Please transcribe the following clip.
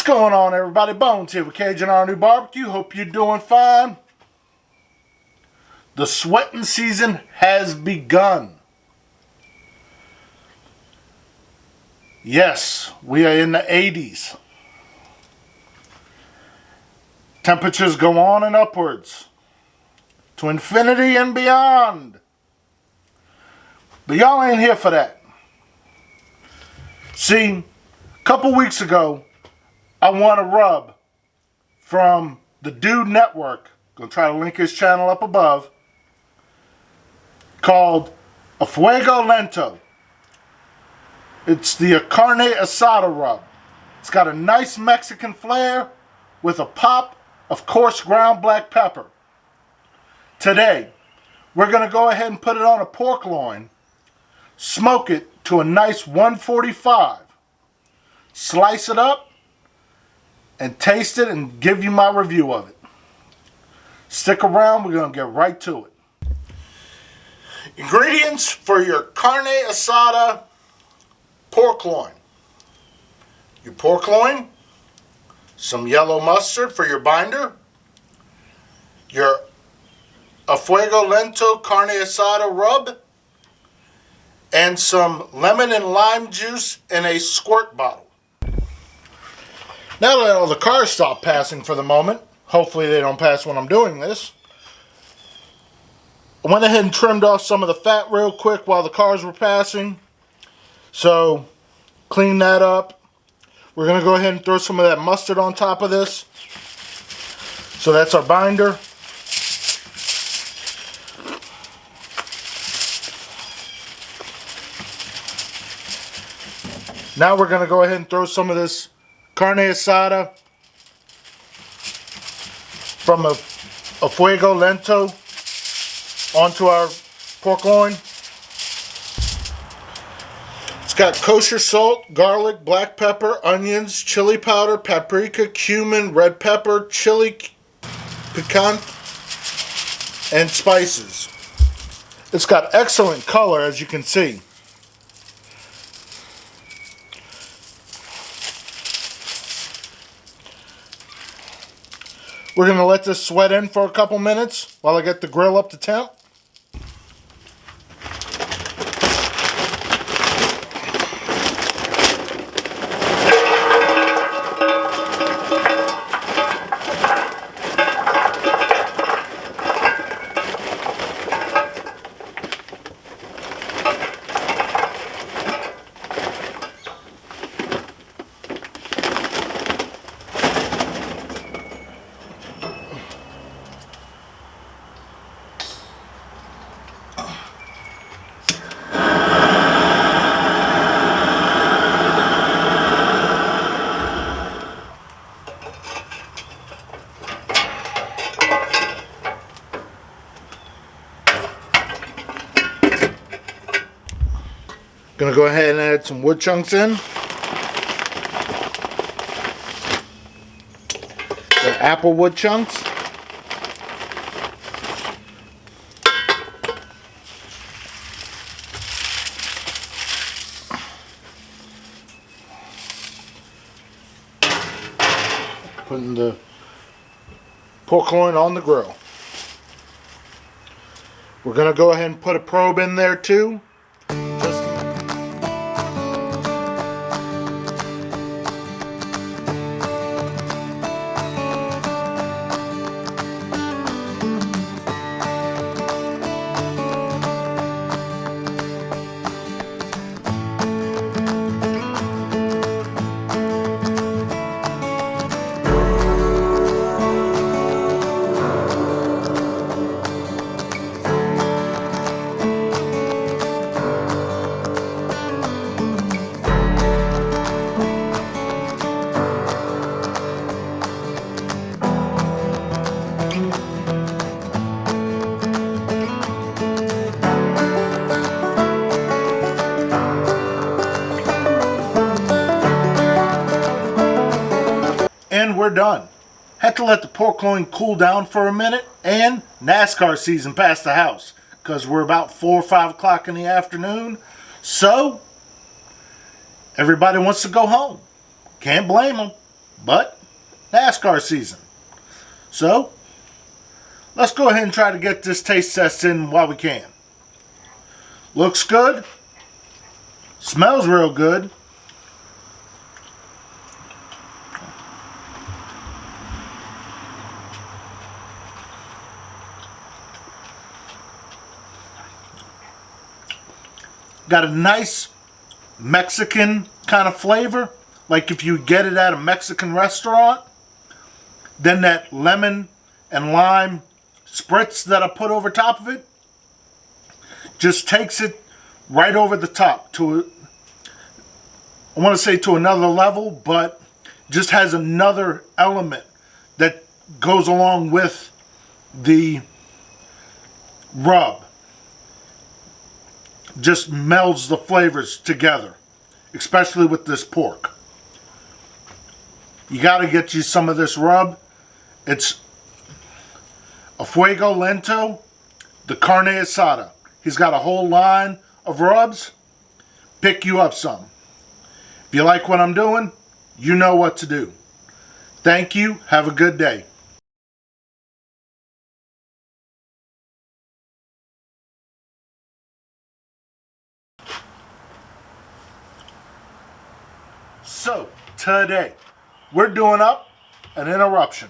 going on, everybody? Bones here with CAJUNRNEWBBQ. Hope you're doing fine. The sweating season has begun. Yes, we are in the 80s. Temperatures go on and upwards to infinity and beyond. But y'all ain't here for that. See, a couple weeks ago, I won a rub from the Dude Network. Gonna try to link his channel up above. Called a Fuego Lento. It's the carne ASADA rub. It's got a nice Mexican flair with a pop of coarse ground black pepper. Today, we're gonna go ahead and put it on a pork loin, smoke it to a nice 145, slice it up, and taste it and give you my review of it. Stick around, we're going to get right to it. Ingredients for your carne ASADA pork loin. Your pork loin, some yellow mustard for your binder, your a Fuego Lento carne ASADA rub, and some lemon and lime juice in a squirt bottle. Now that all the cars stop passing for the moment, hopefully they don't pass when I'm doing this, I went ahead and trimmed off some of the fat real quick while the cars were passing. So, clean that up. We're going to go ahead and throw some of that mustard on top of this. So that's our binder. Now we're going to go ahead and throw some of this carne ASADA from a Fuego Lento onto our pork loin. It's got kosher salt, garlic, black pepper, onions, chili powder, paprika, cumin, red pepper, chili piquant, and spices. It's got excellent color, as you can see. We're going to let this sweat in for a couple minutes while I get the grill up to temp. Gonna go ahead and add some wood chunks in. The apple wood chunks. Putting the pork loin on the grill. We're gonna go ahead and put a probe in there too. And we're done. Had to let the pork loin cool down for a minute, and NASCAR season passed the house because we're about 4 or 5 o'clock in the afternoon. So everybody wants to go home. Can't blame them. but NASCAR season. So, let's go ahead and try to get this taste test in while we can. Looks good. Smells real good. Got a nice Mexican kind of flavor, like if you get it at a Mexican restaurant. Then that lemon and lime spritz that I put over top of it just takes it right over the top to, I want to say, to another level, but just has another element that goes along with the rub. Just melds the flavors together, especially with this pork. You got to get you some of this rub. It's a Fuego Lento, the carne ASADA. He's got a whole line of rubs. Pick you up some. If you like what I'm doing, you know what to do. Thank you. Have a good day. So, today, we're doing up an interruption.